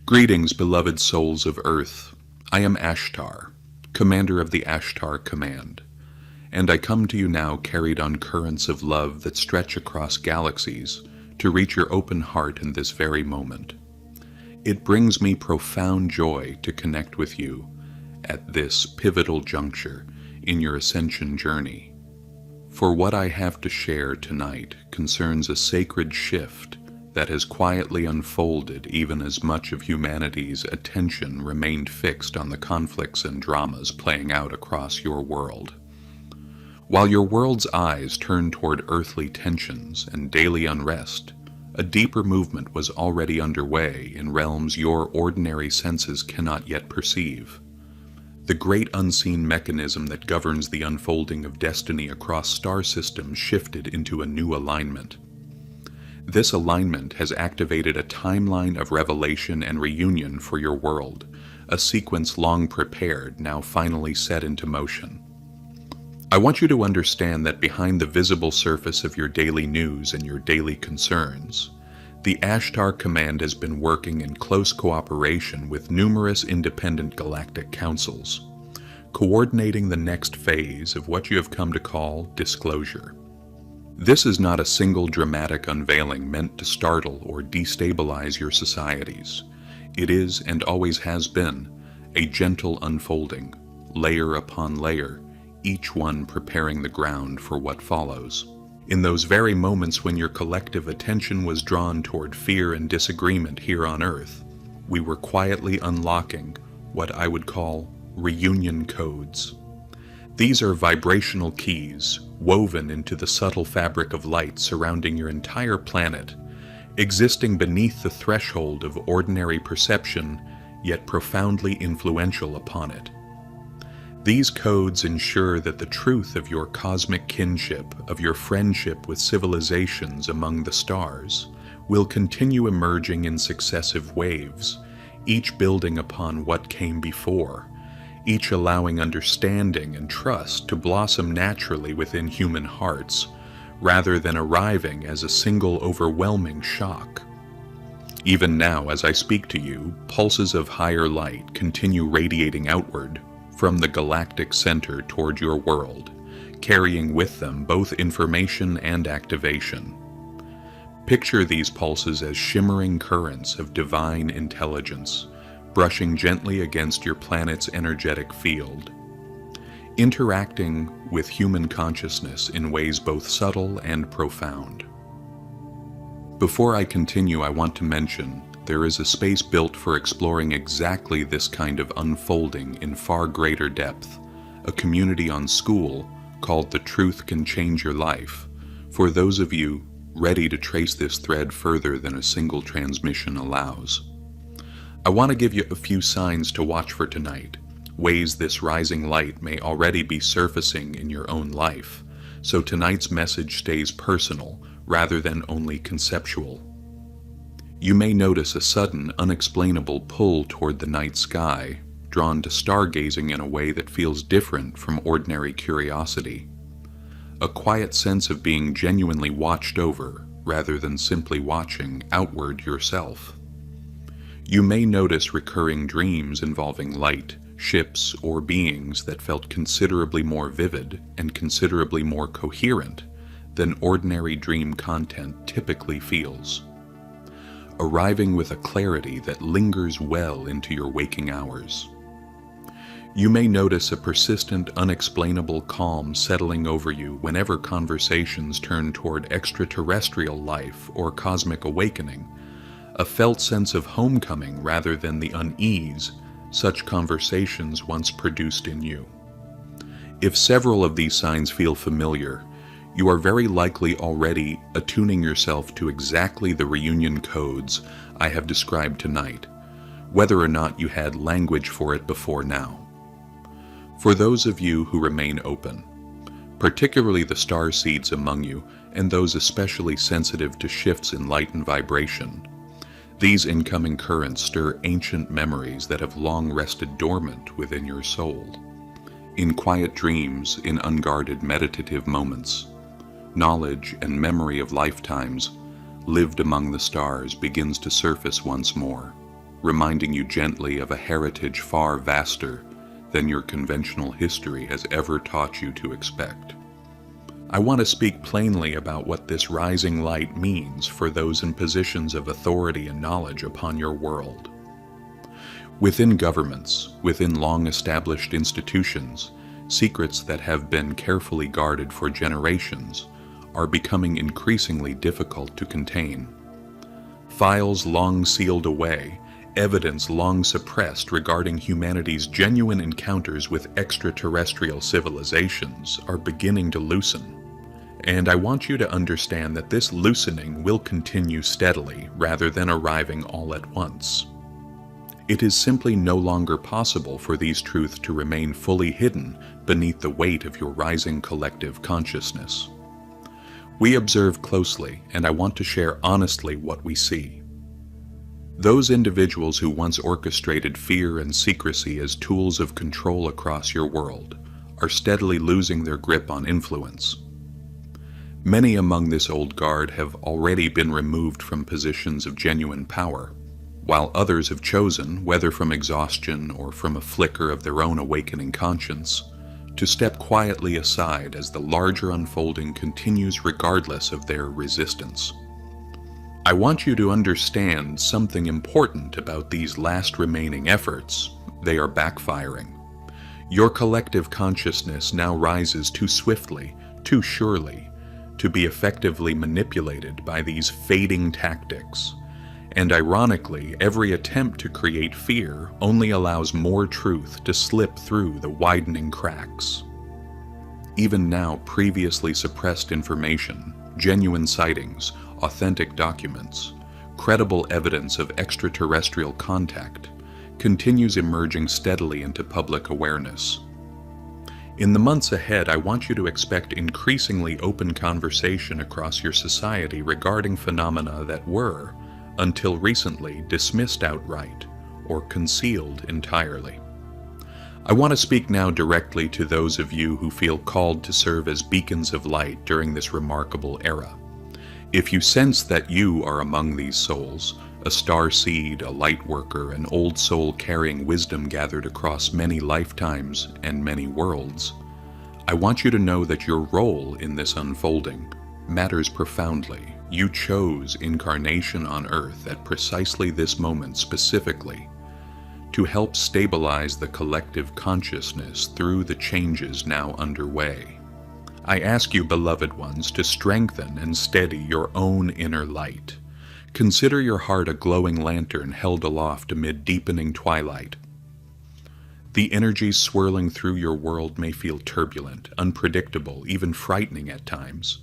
Greetings, beloved souls of Earth. I am Ashtar, commander of the Ashtar Command, and I come to you now carried on currents of love that stretch across galaxies to reach your open heart in this very moment. It brings me profound joy to connect with you at this pivotal juncture in your ascension journey. For what I have to share tonight concerns a sacred shift that has quietly unfolded even as much of humanity's attention remained fixed on the conflicts and dramas playing out across your world. While your world's eyes turned toward earthly tensions and daily unrest, a deeper movement was already underway in realms your ordinary senses cannot yet perceive. The great unseen mechanism that governs the unfolding of destiny across star systems shifted into a new alignment. This alignment has activated a timeline of revelation and reunion for your world, a sequence long prepared, now finally set into motion. I want you to understand that behind the visible surface of your daily news and your daily concerns, the Ashtar Command has been working in close cooperation with numerous independent galactic councils, coordinating the next phase of what you have come to call disclosure. This is not a single dramatic unveiling meant to startle or destabilize your societies. It is, and always has been, a gentle unfolding, layer upon layer, each one preparing the ground for what follows. In those very moments when your collective attention was drawn toward fear and disagreement here on Earth, we were quietly unlocking what I would call reunion codes. These are vibrational keys woven into the subtle fabric of light surrounding your entire planet, existing beneath the threshold of ordinary perception, yet profoundly influential upon it. These codes ensure that the truth of your cosmic kinship, of your friendship with civilizations among the stars, will continue emerging in successive waves, each building upon what came before, each allowing understanding and trust to blossom naturally within human hearts, rather than arriving as a single overwhelming shock. Even now, as I speak to you, pulses of higher light continue radiating outward from the galactic center toward your world, carrying with them both information and activation. Picture these pulses as shimmering currents of divine intelligence, brushing gently against your planet's energetic field, interacting with human consciousness in ways both subtle and profound. Before I continue, I want to mention there is a space built for exploring exactly this kind of unfolding in far greater depth, a community on School called The Truth Can Change Your Life, for those of you ready to trace this thread further than a single transmission allows. I want to give you a few signs to watch for tonight, ways this rising light may already be surfacing in your own life, so tonight's message stays personal rather than only conceptual. You may notice a sudden, unexplainable pull toward the night sky, drawn to stargazing in a way that feels different from ordinary curiosity. A quiet sense of being genuinely watched over rather than simply watching outward yourself. You may notice recurring dreams involving light, ships, or beings that felt considerably more vivid and considerably more coherent than ordinary dream content typically feels, arriving with a clarity that lingers well into your waking hours. You may notice a persistent, unexplainable calm settling over you whenever conversations turn toward extraterrestrial life or cosmic awakening, a felt sense of homecoming rather than the unease such conversations once produced in you. If several of these signs feel familiar, you are very likely already attuning yourself to exactly the reunion codes I have described tonight, whether or not you had language for it before now. For those of you who remain open, particularly the star seeds among you and those especially sensitive to shifts in light and vibration, these incoming currents stir ancient memories that have long rested dormant within your soul. In quiet dreams, in unguarded meditative moments, knowledge and memory of lifetimes lived among the stars begins to surface once more, reminding you gently of a heritage far vaster than your conventional history has ever taught you to expect. I want to speak plainly about what this rising light means for those in positions of authority and knowledge upon your world. Within governments, within long-established institutions, secrets that have been carefully guarded for generations are becoming increasingly difficult to contain. Files long sealed away, evidence long suppressed regarding humanity's genuine encounters with extraterrestrial civilizations are beginning to loosen. And I want you to understand that this loosening will continue steadily rather than arriving all at once. It is simply no longer possible for these truths to remain fully hidden beneath the weight of your rising collective consciousness. We observe closely, and I want to share honestly what we see. Those individuals who once orchestrated fear and secrecy as tools of control across your world are steadily losing their grip on influence. Many among this old guard have already been removed from positions of genuine power, while others have chosen, whether from exhaustion or from a flicker of their own awakening conscience, to step quietly aside as the larger unfolding continues regardless of their resistance. I want you to understand something important about these last remaining efforts. They are backfiring. Your collective consciousness now rises too swiftly, too surely, to be effectively manipulated by these fading tactics. And ironically, every attempt to create fear only allows more truth to slip through the widening cracks. Even now, previously suppressed information, genuine sightings, authentic documents, credible evidence of extraterrestrial contact continues emerging steadily into public awareness. In the months ahead, I want you to expect increasingly open conversation across your society regarding phenomena that were, until recently, dismissed outright or concealed entirely. I want to speak now directly to those of you who feel called to serve as beacons of light during this remarkable era. If you sense that you are among these souls, a star seed, a light worker, an old soul carrying wisdom gathered across many lifetimes and many worlds, I want you to know that your role in this unfolding matters profoundly. You chose incarnation on Earth at precisely this moment specifically to help stabilize the collective consciousness through the changes now underway. I ask you, beloved ones, to strengthen and steady your own inner light. Consider your heart a glowing lantern held aloft amid deepening twilight. The energies swirling through your world may feel turbulent, unpredictable, even frightening at times.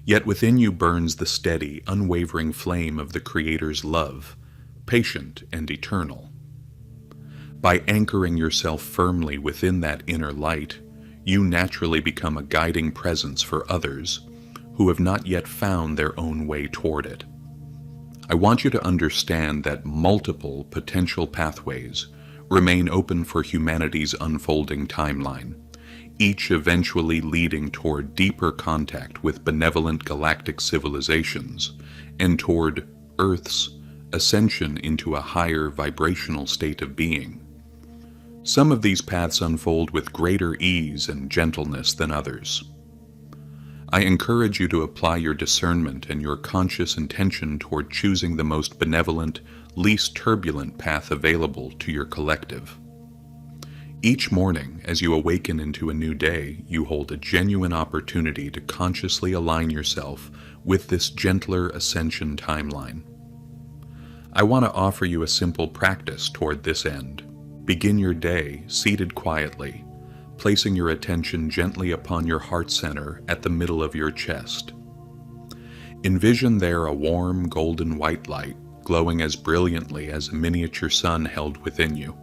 Yet within you burns the steady, unwavering flame of the Creator's love, patient and eternal. By anchoring yourself firmly within that inner light, you naturally become a guiding presence for others who have not yet found their own way toward it. I want you to understand that multiple potential pathways remain open for humanity's unfolding timeline, each eventually leading toward deeper contact with benevolent galactic civilizations and toward Earth's ascension into a higher vibrational state of being. Some of these paths unfold with greater ease and gentleness than others. I encourage you to apply your discernment and your conscious intention toward choosing the most benevolent, least turbulent path available to your collective. Each morning, as you awaken into a new day, you hold a genuine opportunity to consciously align yourself with this gentler ascension timeline. I want to offer you a simple practice toward this end. Begin your day seated quietly, placing your attention gently upon your heart center at the middle of your chest. Envision there a warm, golden white light glowing as brilliantly as a miniature sun held within you.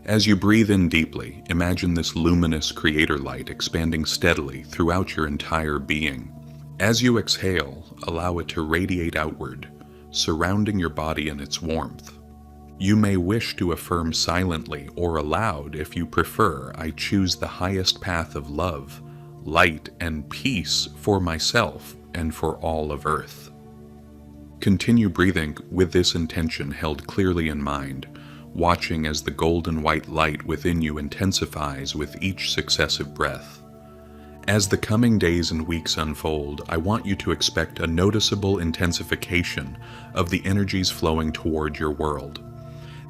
As you breathe in deeply, imagine this luminous creator light expanding steadily throughout your entire being. As you exhale, allow it to radiate outward, surrounding your body in its warmth. You may wish to affirm silently or aloud if you prefer, I choose the highest path of love, light, and peace for myself and for all of Earth. Continue breathing with this intention held clearly in mind, watching as the golden white light within you intensifies with each successive breath. As the coming days and weeks unfold, I want you to expect a noticeable intensification of the energies flowing toward your world.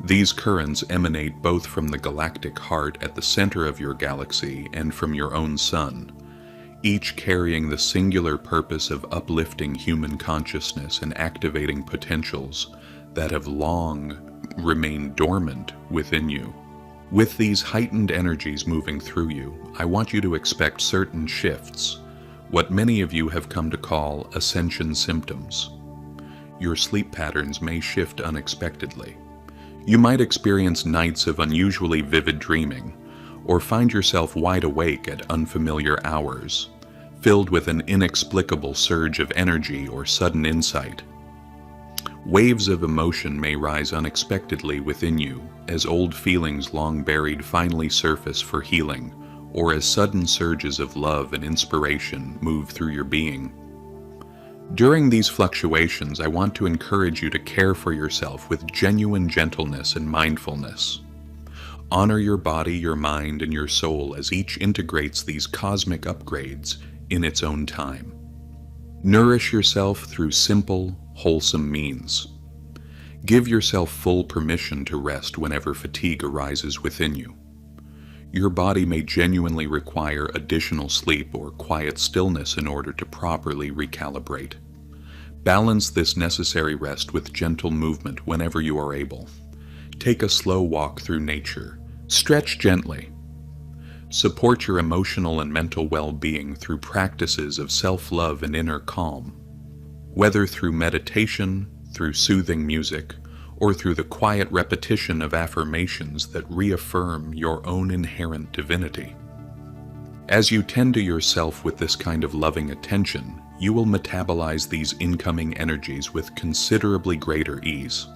These currents emanate both from the galactic heart at the center of your galaxy and from your own sun, each carrying the singular purpose of uplifting human consciousness and activating potentials that have long remained dormant within you. With these heightened energies moving through you, I want you to expect certain shifts, what many of you have come to call ascension symptoms. Your sleep patterns may shift unexpectedly. You might experience nights of unusually vivid dreaming, or find yourself wide awake at unfamiliar hours, filled with an inexplicable surge of energy or sudden insight. Waves of emotion may rise unexpectedly within you as old feelings long buried finally surface for healing, or as sudden surges of love and inspiration move through your being. During these fluctuations, I want to encourage you to care for yourself with genuine gentleness and mindfulness. Honor your body, your mind, and your soul as each integrates these cosmic upgrades in its own time. Nourish yourself through simple, wholesome means. Give yourself full permission to rest whenever fatigue arises within you. Your body may genuinely require additional sleep or quiet stillness in order to properly recalibrate. Balance this necessary rest with gentle movement whenever you are able. Take a slow walk through nature. Stretch gently. Support your emotional and mental well-being through practices of self-love and inner calm. Whether through meditation, through soothing music, or through the quiet repetition of affirmations that reaffirm your own inherent divinity. As you tend to yourself with this kind of loving attention, you will metabolize these incoming energies with considerably greater ease.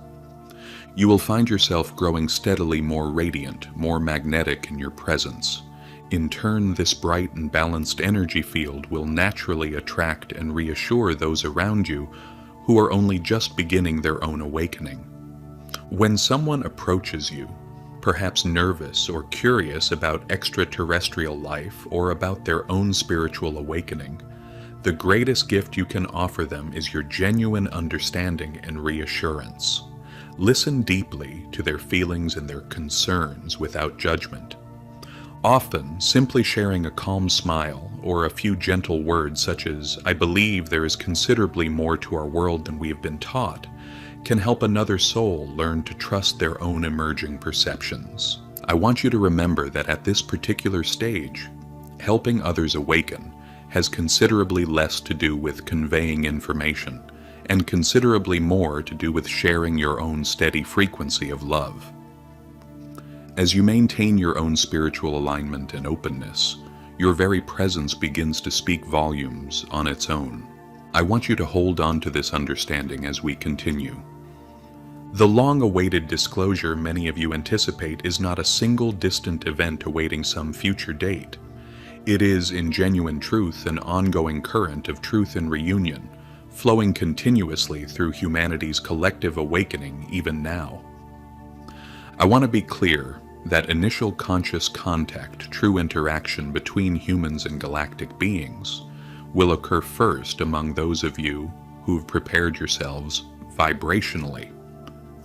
You will find yourself growing steadily more radiant, more magnetic in your presence. In turn, this bright and balanced energy field will naturally attract and reassure those around you who are only just beginning their own awakening. When someone approaches you, perhaps nervous or curious about extraterrestrial life or about their own spiritual awakening, the greatest gift you can offer them is your genuine understanding and reassurance. Listen deeply to their feelings and their concerns without judgment. Often, simply sharing a calm smile or a few gentle words such as, "I believe there is considerably more to our world than we have been taught," can help another soul learn to trust their own emerging perceptions. I want you to remember that at this particular stage, helping others awaken has considerably less to do with conveying information and considerably more to do with sharing your own steady frequency of love. As you maintain your own spiritual alignment and openness, your very presence begins to speak volumes on its own. I want you to hold on to this understanding as we continue. The long-awaited disclosure many of you anticipate is not a single distant event awaiting some future date. It is, in genuine truth, an ongoing current of truth and reunion, flowing continuously through humanity's collective awakening even now. I want to be clear that initial conscious contact, true interaction between humans and galactic beings, will occur first among those of you who've prepared yourselves vibrationally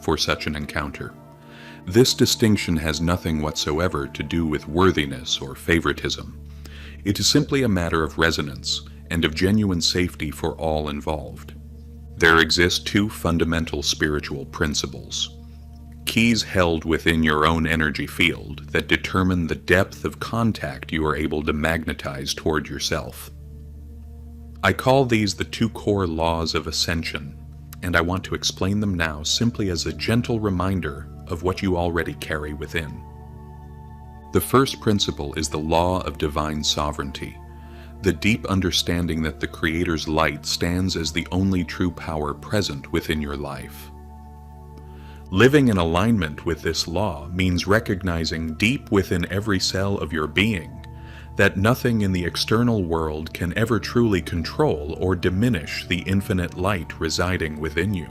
for such an encounter. This distinction has nothing whatsoever to do with worthiness or favoritism. It is simply a matter of resonance and of genuine safety for all involved. There exist two fundamental spiritual principles, keys held within your own energy field that determine the depth of contact you are able to magnetize toward yourself. I call these the two core laws of ascension, and I want to explain them now simply as a gentle reminder of what you already carry within. The first principle is the law of divine sovereignty, the deep understanding that the Creator's light stands as the only true power present within your life. Living in alignment with this law means recognizing deep within every cell of your being that nothing in the external world can ever truly control or diminish the infinite light residing within you.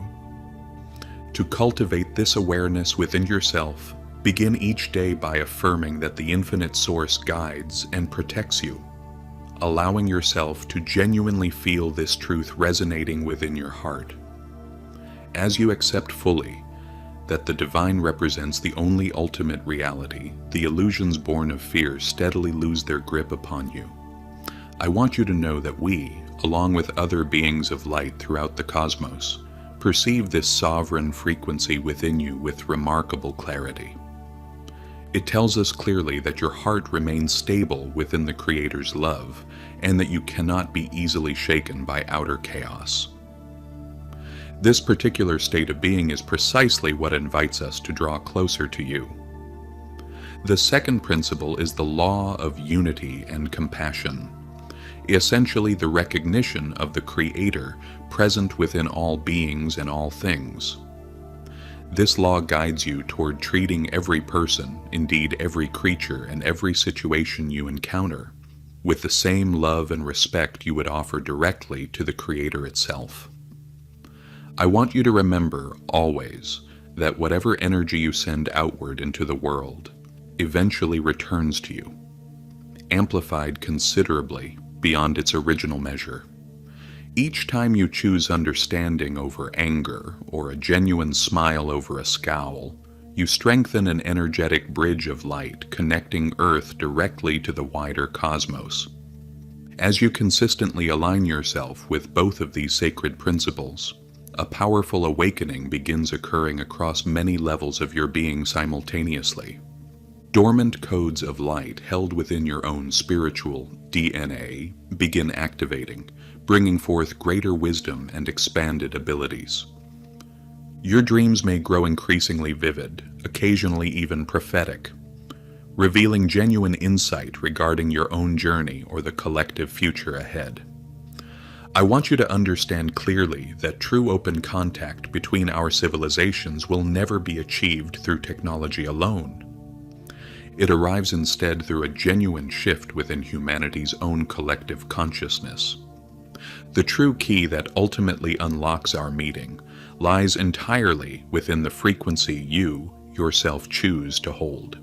To cultivate this awareness within yourself, begin each day by affirming that the infinite source guides and protects you, allowing yourself to genuinely feel this truth resonating within your heart. As you accept fully that the divine represents the only ultimate reality, the illusions born of fear steadily lose their grip upon you. I want you to know that we, along with other beings of light throughout the cosmos, perceive this sovereign frequency within you with remarkable clarity. It tells us clearly that your heart remains stable within the Creator's love, and that you cannot be easily shaken by outer chaos. This particular state of being is precisely what invites us to draw closer to you. The second principle is the law of unity and compassion, essentially the recognition of the Creator present within all beings and all things. This law guides you toward treating every person, indeed every creature and every situation you encounter, with the same love and respect you would offer directly to the Creator itself. I want you to remember, always, that whatever energy you send outward into the world eventually returns to you, amplified considerably beyond its original measure. Each time you choose understanding over anger, or a genuine smile over a scowl, you strengthen an energetic bridge of light connecting Earth directly to the wider cosmos. As you consistently align yourself with both of these sacred principles, a powerful awakening begins occurring across many levels of your being simultaneously. Dormant codes of light held within your own spiritual DNA begin activating, bringing forth greater wisdom and expanded abilities. Your dreams may grow increasingly vivid, occasionally even prophetic, revealing genuine insight regarding your own journey or the collective future ahead. I want you to understand clearly that true open contact between our civilizations will never be achieved through technology alone. It arrives instead through a genuine shift within humanity's own collective consciousness. The true key that ultimately unlocks our meeting lies entirely within the frequency you, yourself, choose to hold.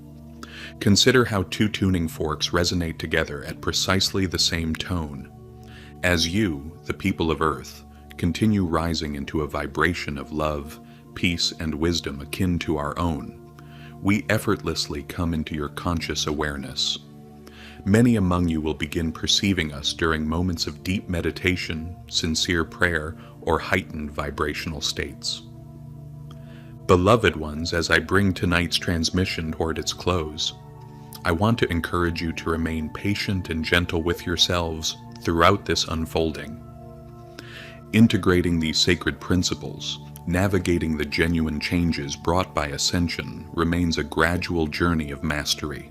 Consider how two tuning forks resonate together at precisely the same tone. As you, the people of Earth, continue rising into a vibration of love, peace, and wisdom akin to our own, we effortlessly come into your conscious awareness. Many among you will begin perceiving us during moments of deep meditation, sincere prayer, or heightened vibrational states. Beloved ones, as I bring tonight's transmission toward its close, I want to encourage you to remain patient and gentle with yourselves throughout this unfolding. Integrating these sacred principles, navigating the genuine changes brought by ascension, remains a gradual journey of mastery,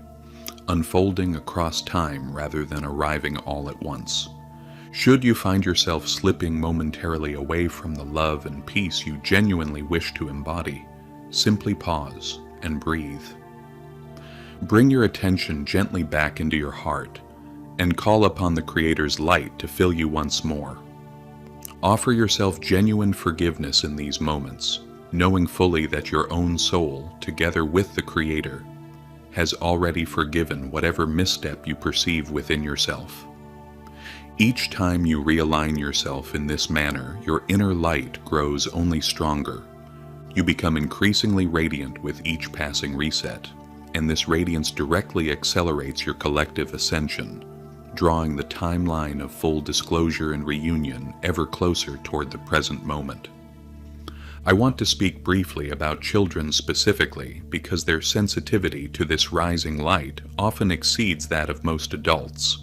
unfolding across time rather than arriving all at once. Should you find yourself slipping momentarily away from the love and peace you genuinely wish to embody, simply pause and breathe. Bring your attention gently back into your heart and call upon the Creator's light to fill you once more. Offer yourself genuine forgiveness in these moments, knowing fully that your own soul, together with the Creator, has already forgiven whatever misstep you perceive within yourself. Each time you realign yourself in this manner, your inner light grows only stronger. You become increasingly radiant with each passing reset, and this radiance directly accelerates your collective ascension, drawing the timeline of full disclosure and reunion ever closer toward the present moment. I want to speak briefly about children specifically because their sensitivity to this rising light often exceeds that of most adults.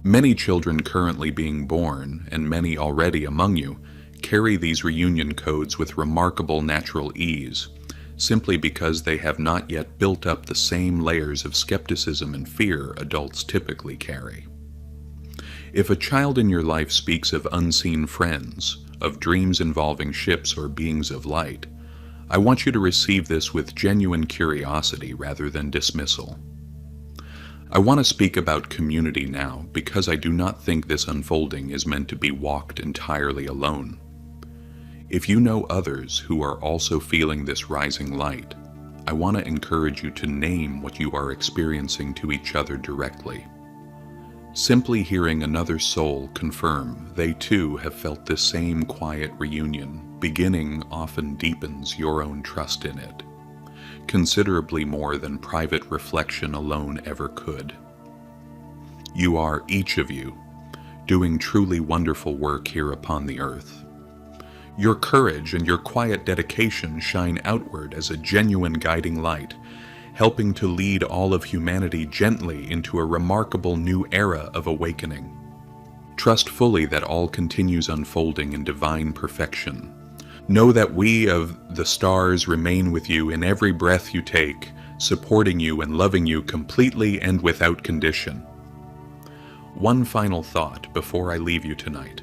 Many children currently being born, and many already among you, carry these reunion codes with remarkable natural ease, simply because they have not yet built up the same layers of skepticism and fear adults typically carry. If a child in your life speaks of unseen friends, of dreams involving ships or beings of light, I want you to receive this with genuine curiosity rather than dismissal. I want to speak about community now because I do not think this unfolding is meant to be walked entirely alone. If you know others who are also feeling this rising light, I want to encourage you to name what you are experiencing to each other directly. Simply hearing another soul confirm they too have felt this same quiet reunion beginning often deepens your own trust in it, considerably more than private reflection alone ever could. You are, each of you, doing truly wonderful work here upon the earth. Your courage and your quiet dedication shine outward as a genuine guiding light, helping to lead all of humanity gently into a remarkable new era of awakening. Trust fully that all continues unfolding in divine perfection. Know that we of the stars remain with you in every breath you take, supporting you and loving you completely and without condition. One final thought before I leave you tonight.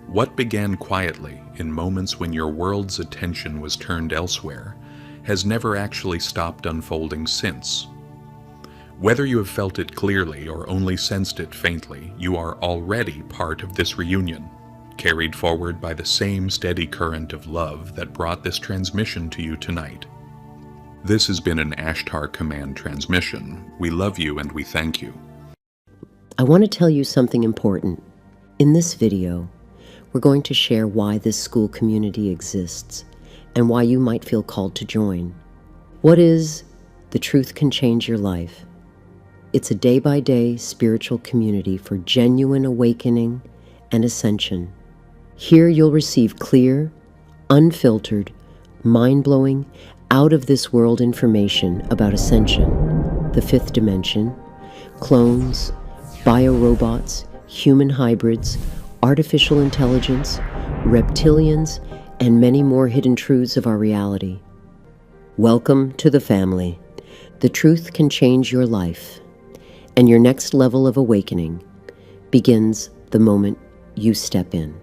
What began quietly in moments when your world's attention was turned elsewhere has never actually stopped unfolding since. Whether you have felt it clearly or only sensed it faintly, you are already part of this reunion, carried forward by the same steady current of love that brought this transmission to you tonight. This has been an Ashtar Command transmission. We love you and we thank you. I want to tell you something important. In this video, we're going to share why this school community exists and why you might feel called to join. What is The Truth Can Change Your Life? It's a day-by-day spiritual community for genuine awakening and ascension. Here you'll receive clear, unfiltered, mind-blowing, out-of-this-world information about ascension, the fifth dimension, clones, biorobots, human hybrids, artificial intelligence, reptilians, and many more hidden truths of our reality. Welcome to the family. The truth can change your life, and your next level of awakening begins the moment you step in.